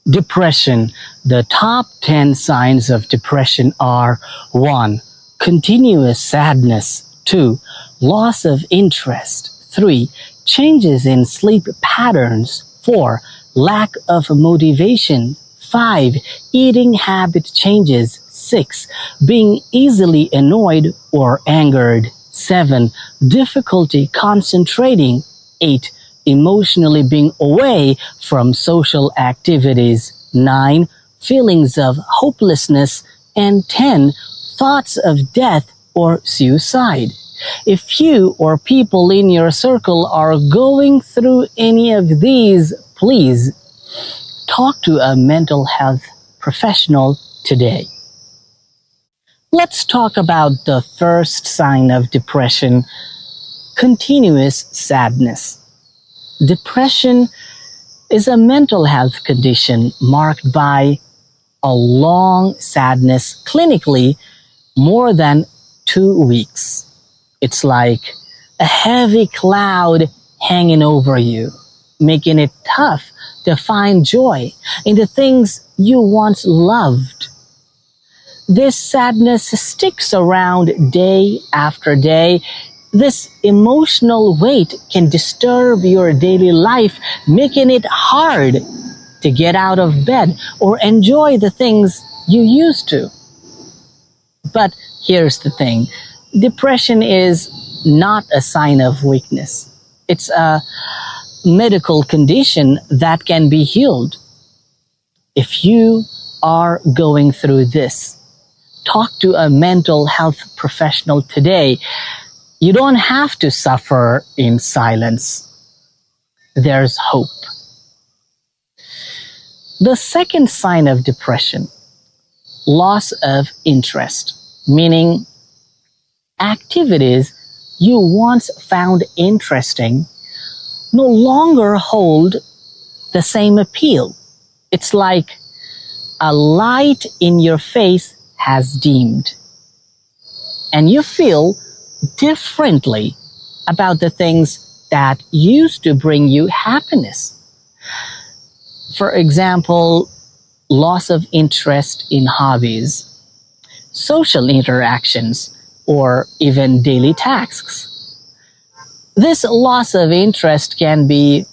Depression. The top 10 signs of depression are 1. Continuous sadness. 2. Loss of interest. 3. Changes in sleep patterns. 4. Lack of motivation. 5. Eating habit changes. 6. Being easily annoyed or angered. 7. Difficulty concentrating. 8. Emotionally being away from social activities. 9. Feelings of hopelessness. And 10. Thoughts of death or suicide. If you or people in your circle are going through any of these, please talk to a mental health professional today. Let's talk about the first sign of depression, continuous sadness. Depression is a mental health condition marked by a long sadness, clinically more than 2 weeks. It's like a heavy cloud hanging over you, making it tough to find joy in the things you once loved. This sadness sticks around day after day. This emotional weight can disturb your daily life, making it hard to get out of bed or enjoy the things you used to. But here's the thing. Depression is not a sign of weakness. It's a medical condition that can be healed. If you are going through this, talk to a mental health professional today. You don't have to suffer in silence. There's hope. The second sign of depression, loss of interest, meaning activities you once found interesting no longer hold the same appeal. It's like a light in your face has dimmed, and you feel differently about the things that used to bring you happiness. For example, loss of interest in hobbies, social interactions, or even daily tasks. This loss of interest can be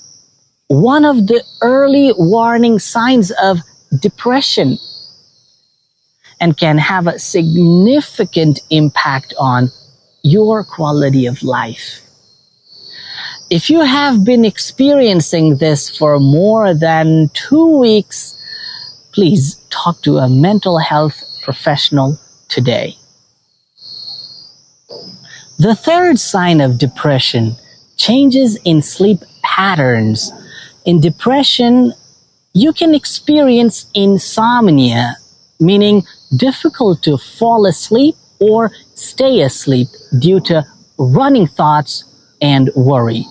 one of the early warning signs of depression and can have a significant impact on your quality of life. If you have been experiencing this for more than 2 weeks, please talk to a mental health professional today. The third sign of depression, changes in sleep patterns. In depression, you can experience insomnia, meaning difficult to fall asleep or stay asleep due to running thoughts and worry.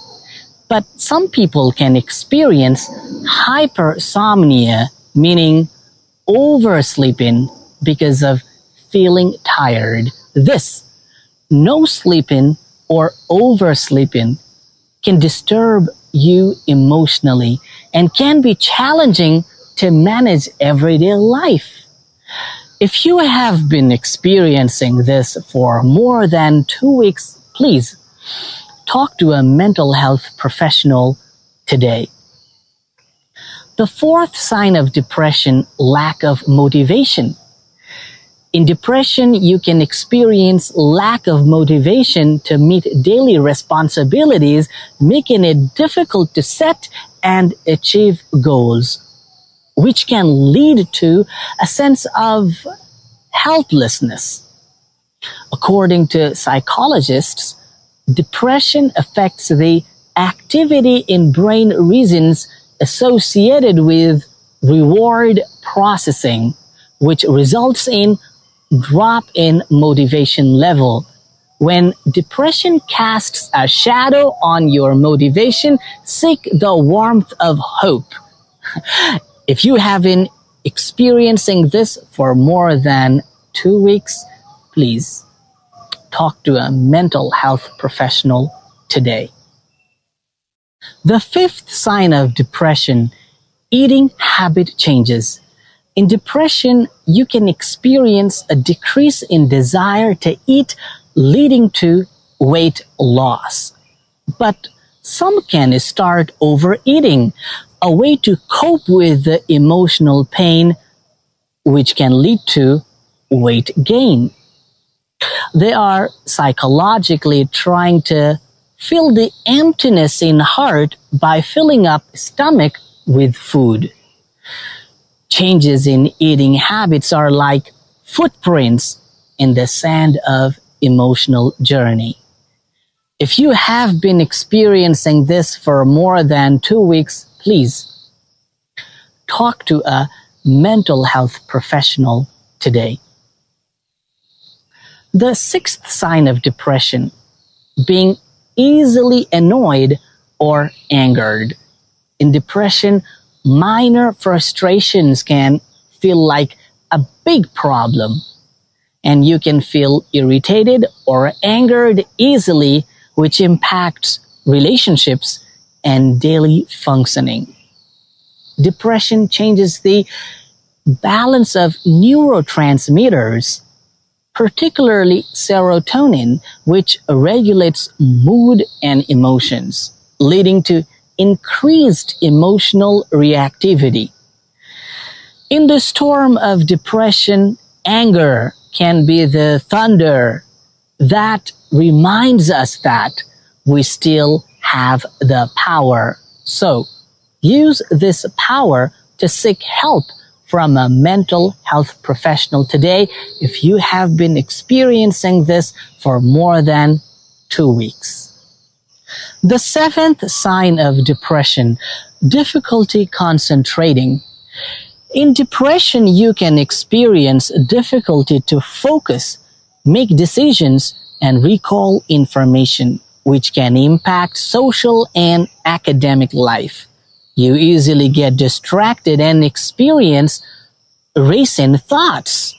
But some people can experience hypersomnia, meaning oversleeping because of feeling tired. This, no sleeping or oversleeping, can disturb you emotionally and can be challenging to manage everyday life. If you have been experiencing this for more than 2 weeks, please talk to a mental health professional today. The fourth sign of depression, lack of motivation. In depression, you can experience lack of motivation to meet daily responsibilities, making it difficult to set and achieve goals, which can lead to a sense of helplessness. According to psychologists, depression affects the activity in brain regions associated with reward processing, which results in drop in motivation level. When depression casts a shadow on your motivation, seek the warmth of hope. If you have been experiencing this for more than 2 weeks, please talk to a mental health professional today. The fifth sign of depression, Eating habit changes. In depression, you can experience a decrease in desire to eat, leading to weight loss. But some can start overeating, a way to cope with the emotional pain, which can lead to weight gain. They are psychologically trying to fill the emptiness in heart by filling up stomach with food. Changes in eating habits are like footprints in the sand of emotional journey. If you have been experiencing this for more than 2 weeks, please talk to a mental health professional today. The sixth sign of depression, being easily annoyed or angered. In depression, minor frustrations can feel like a big problem, and you can feel irritated or angered easily, which impacts relationships and daily functioning. Depression changes the balance of neurotransmitters, particularly serotonin, which regulates mood and emotions, leading to increased emotional reactivity. In the storm of depression, anger can be the thunder that reminds us that we still have the power. So, use this power to seek help from a mental health professional today if you have been experiencing this for more than 2 weeks. The seventh sign of depression, difficulty concentrating. In depression, you can experience difficulty to focus, make decisions, and recall information, which can impact social and academic life. You easily get distracted and experience racing thoughts.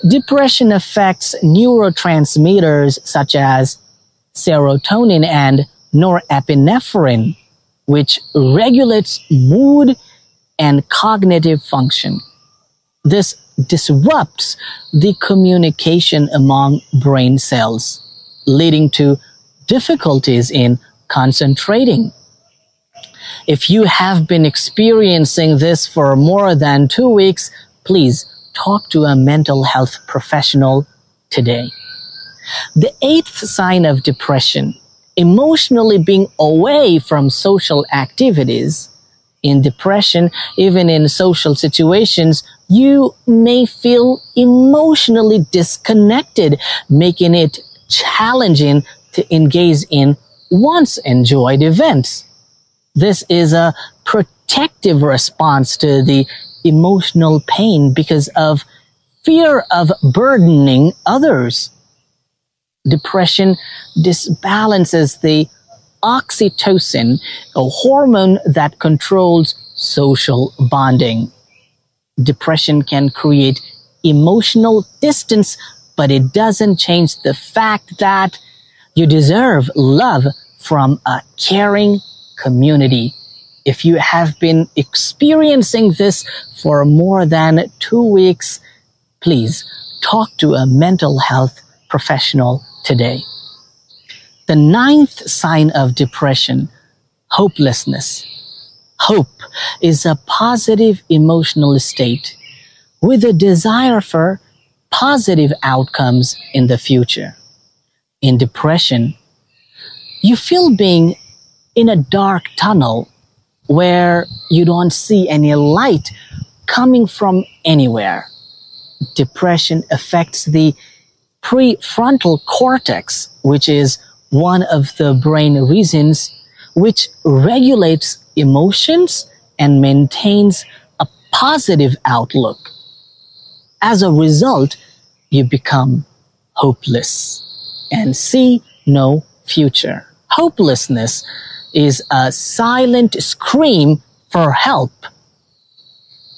Depression affects neurotransmitters such as serotonin and norepinephrine, which regulates mood and cognitive function. This disrupts the communication among brain cells, leading to difficulties in concentrating. If you have been experiencing this for more than 2 weeks, please talk to a mental health professional today. The eighth sign of depression, emotionally being away from social activities. In depression, even in social situations, you may feel emotionally disconnected, making it challenging to engage in once enjoyed events. This is a protective response to the emotional pain because of fear of burdening others. Depression disbalances the oxytocin, a hormone that controls social bonding. Depression can create emotional distance, but it doesn't change the fact that you deserve love from a caring community. If you have been experiencing this for more than 2 weeks, please talk to a mental health professional today. The ninth sign of depression, hopelessness. Hope is a positive emotional state with a desire for positive outcomes in the future. In depression, you feel being in a dark tunnel where you don't see any light coming from anywhere. Depression affects the prefrontal cortex, which is one of the brain regions which regulates emotions and maintains a positive outlook. As a result, you become hopeless and see no future. Hopelessness is a silent scream for help.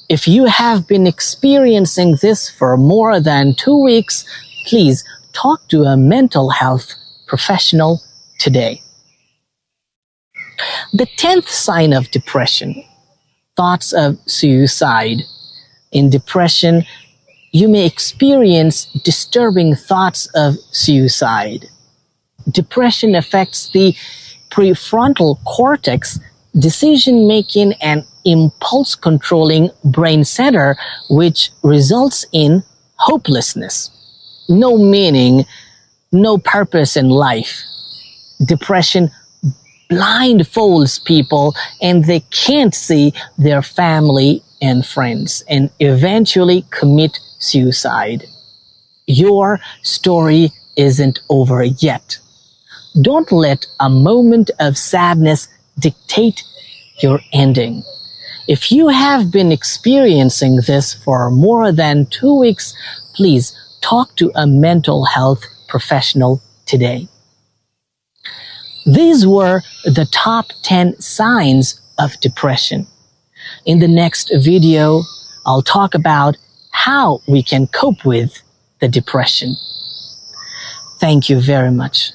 If you have been experiencing this for more than 2 weeks, please talk to a mental health professional today. The 10th sign of depression, thoughts of suicide. In depression, you may experience disturbing thoughts of suicide. Depression affects the prefrontal cortex, decision-making and impulse-controlling brain center, which results in hopelessness. No meaning, no purpose in life. Depression blindfolds people and they can't see their family and friends and eventually commit suicide. Your story isn't over yet. Don't let a moment of sadness dictate your ending. If you have been experiencing this for more than 2 weeks, please talk to a mental health professional today. These were the top 10 signs of depression. In the next video, I'll talk about how we can cope with the depression. Thank you very much.